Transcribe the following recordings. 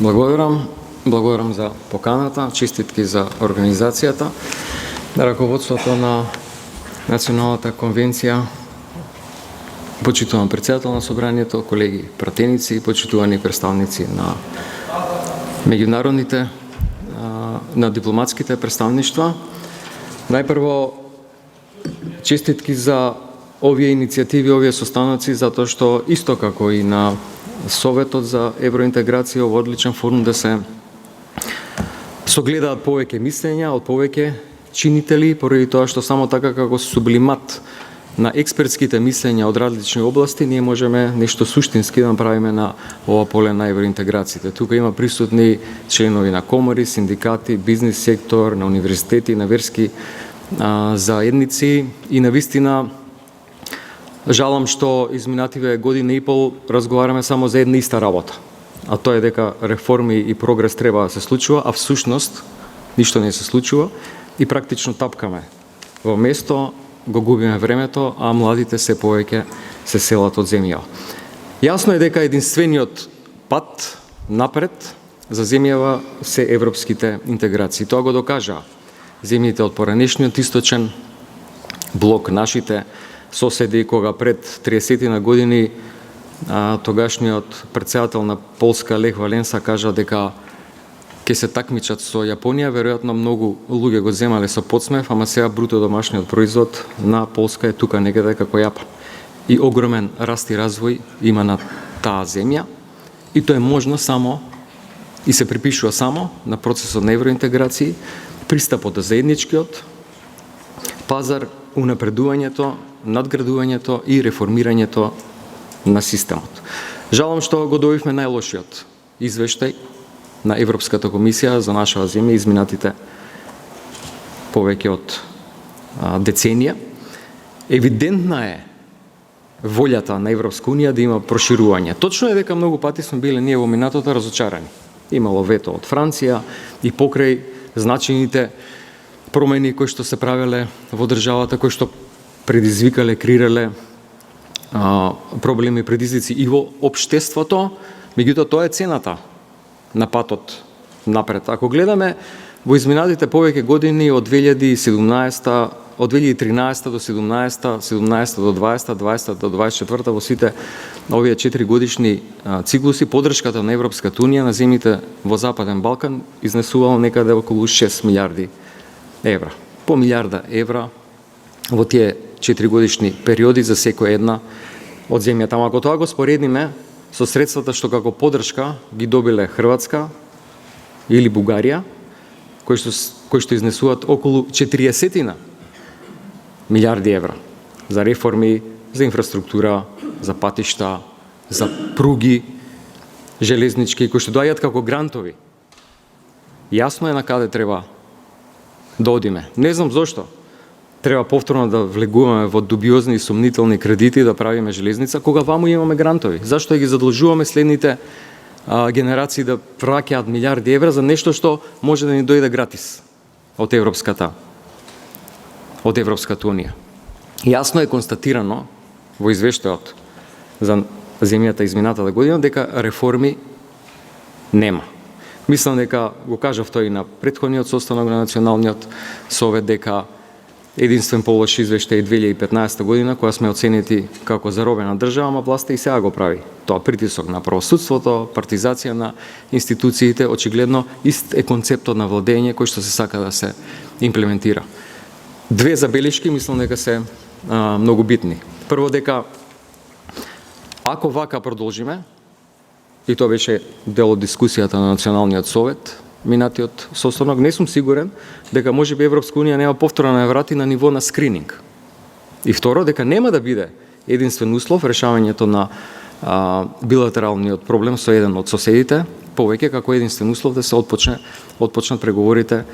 Благодарам за поканата, честитки за организацијата, на раководството на Националната конвенција, почитуван председател на собранието, колеги пратеници, почитувани представници на меѓународните, на дипломатските представништва. Најпрво, честитки за овие иницијативи, овие состаноци, затоа што исто како и на Советот за евроинтеграција, ово одличен форум да се согледаат повеќе мислења од повеќе чинители, поради тоа што само така како сублимат на експертските мислења од различни области, ние можеме нешто суштински да направиме на ова поле на евроинтеграциите. Тука има присутни членови на комори, синдикати, бизнис сектор, на универзитети, на верски заедници и навистина жалам што изминативе година и пол разговараме само за една иста работа, а тоа е дека реформи и прогрес треба да се случува, а всушност ништо не се случува и практично тапкаме во место, го губиме времето, а младите се повеќе се селат од земјава. Јасно е дека единствениот пат напред за земјава се европските интеграции. Тоа го докажа земјите од поранешниот источен блок, нашите соседи, кога пред 30 на години тогашниот председател на Полска Лех Валенса кажа дека ќе се такмичат со Јапонија, веројатно многу луѓе го земале со подсмев, ама сега бруто домашниот производ на Полска е тука некаде како Јапон. И огромен раст и развој има на таа земја и тоа е можно само и се припишува само на процесот на евроинтеграција, пристапот до заедничкиот пазар, унапредувањето, надградувањето и реформирањето на системот. Жалам што го добивме најлошиот извештај на Европската комисија за нашава земја изминатите повеќе од деценија. Евидентна е волјата на Европска унија да има проширување. Точно е дека многу пати сме биле ние во минатото разочарани. Имало вето од Франција и покрај значајните промени кои што се правеле во државата, кои што предизвикале, креирале проблеми, предизвици и во општеството, меѓутоа тоа е цената на патот напред. Ако гледаме во изминатите повеќе години од 2013 до 17, 17 до 20, 20 до 24 во сите овие 4 годишни циклуси, поддршката на Европската унија на земјите во Западен Балкан изнесувала некаде околу 6 милиарди евра. По милиарда евра во тие 4 годишни периоди за секоја една од земјата. Ама ако тоа го споредиме со средствата што како поддршка ги добиле Хрватска или Бугарија, кои што изнесуваат околу 40 милиарди евра за реформи, за инфраструктура, за патишта, за пруги, железнички, кои што доаѓаат како грантови. Јасно е на каде треба да одиме. Не знам зошто треба повторно да влегуваме во дубиозни и сомнителни кредити да правиме железница, кога ваму имаме грантови. Зашто ги задолжуваме следните генерации да враќаат милиарди евра за нешто што може да ни дојде гратис од Европската унија. Јасно е констатирано во извештајот за земјата изминатата година дека реформи нема. Мислам дека го кажав тој на претходниот состанок на Националниот совет дека единствен полош извештај 2015 година, која сме оценети како заробена држава, ама власта и сега го прави. Тоа притисок на правосудството, партизација на институциите, очигледно ист е концептот на владење кој што се сака да се имплементира. Две забелешки мислам дека се многу битни. Прво дека ако вака продолжиме, и тоа беше дел од дискусијата на Националниот совет, минатиот состанок, не сум сигурен дека можеби Европска унија нема повторно да врати на ниво на скрининг. И второ, дека нема да биде единствен услов решавањето на билатералниот проблем со еден од соседите, повеќе како единствен услов да се отпочнат преговорите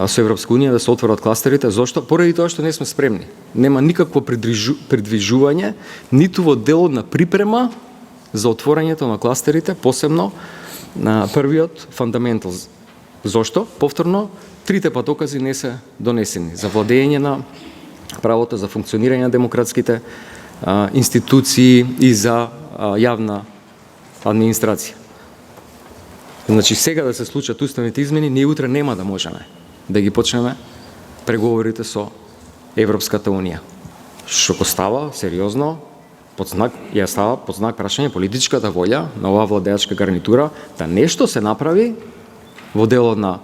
со Европска унија, да се отворат кластерите. Зошто? Поради тоа што не сме спремни. Нема никакво придвижување, ниту во делот на припрема за отворањето на кластерите, посебно на првиот фундаментал. Зошто? Повторно, трите патокази не се донесени за владење на правото, за функционирање на демократските институции и за јавна администрација. Значи сега да се случат уставните измени, ние утре нема да можеме да ги почнеме преговорите со Европската Унија. Што го става сериозно, става под знак прашање политичката волја на оваа владеачка гарнитура да нешто се направи во делот на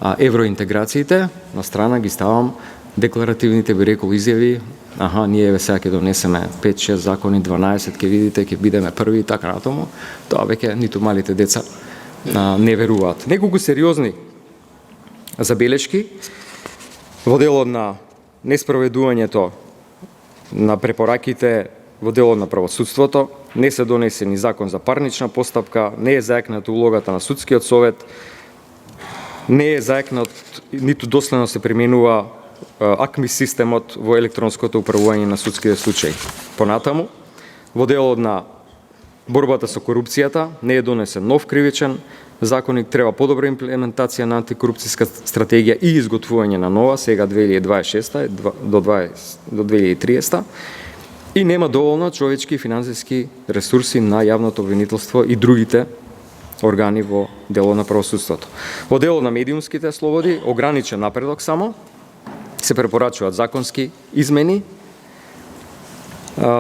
евроинтеграциите. На страна ги ставам декларативните, би рекол, изјави. Ние сега ќе донесеме 5-6 закони, 12, ќе видите, ќе бидеме први и така натаму. Тоа веќе ниту малите деца не веруваат. Неколку сериозни забелешки во делот на неспроведувањето на препораките во делот на правосудството, не се донесени закон за парнична постапка, не е заекната улогата на судскиот совет, не е заекнат ниту доследно се применува АКМИ системот во електронското управување на судските случаи. Понатаму, во делот на борбата со корупцијата не е донесен нов кривичен законник, треба подобра имплементација на антикорупцијска стратегија и изготвување на нова, сега 2026 до 2030, и нема доволно човечки и финансиски ресурси на јавното обвинителство и другите органи во дело на правосудството. Во дело на медиумските слободи, ограничен напредок само, се препорачуваат законски измени,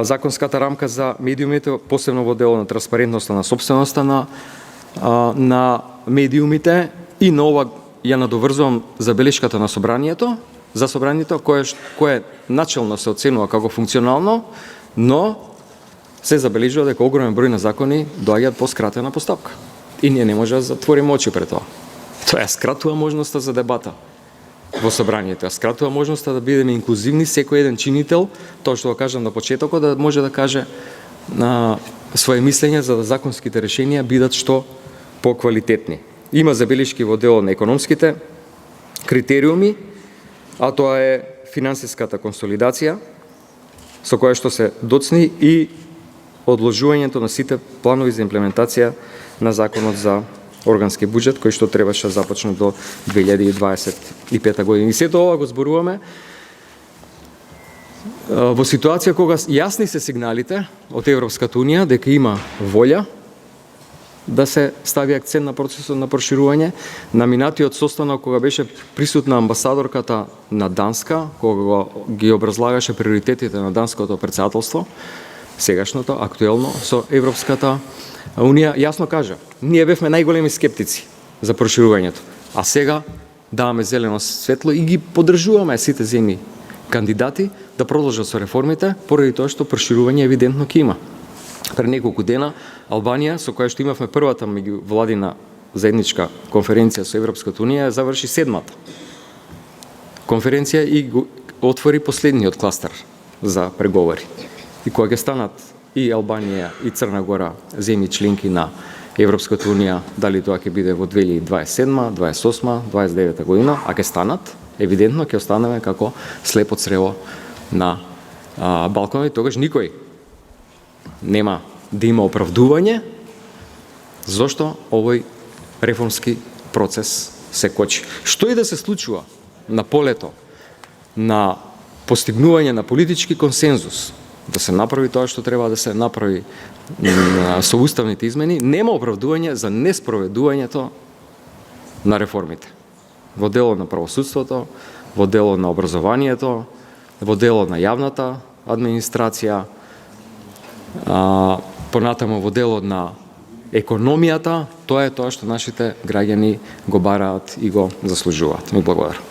законската рамка за медиумите, посебно во дело на транспарентноста на собственоста на медиумите, и на ова ја надоврзувам забелешката на собранието, кое начелно се оценува како функционално, но се забележува дека огромен број на закони доаѓаат по скратена постапка. И ние не може да затвориме очи пред тоа. Тоа скратува можноста за дебата во собранието, скратува можноста да бидеме инклузивни, секој еден чинител, тоа што го кажам на почетокот, да може да каже своje мислење за да законските решенија бидат што поквалитетни. Има забелешки во дело на економските критериуми, а тоа е финансиската консолидација, со која што се доцни и одложувањето на сите планови за имплементација на законот за органски буџет, кој што требаше да започне до 2025 година. И сето ова го зборуваме во ситуација кога јасни се сигналите од Европската Унија дека има волја да се стави акцент на процесот на проширување. На минатиот состанок кога беше присутна амбасадорката на Данска, кога ги образлагаше приоритетите на данското претседателство, сегашното, актуелно, со Европската Унија, јасно кажа, ние бевме најголеми скептици за проширувањето, а сега даваме зелено светло и ги поддржуваме сите земји кандидати да продолжат со реформите, поради тоа што проширување евидентно ќе има. Пред неколку дена Албанија, со која што имавме првата меѓувладина заедничка конференција со Европската Унија, заврши 7-та конференција и го отвори последниот кластер за преговори. И кога ќе станат и Албанија и Црна Гора земји членки на Европската Унија, дали тоа ќе биде во 2027, 28, 29 година, а ќе станат, евидентно ќе останеме како слепо црево на Балканот, и тогаш никој нема да има оправдување зошто овој реформски процес се кочи. Што и да се случува на полето на постигнување на политички консензус, да се направи тоа што треба да се направи со уставните измени, нема оправдување за неспроведувањето на реформите. Во дело на правосудството, во дело на образованието, во дело на јавната администрација, понатаму во делот на економијата, тоа е тоа што нашите граѓани го бараат и го заслужуваат. Ми благодарам.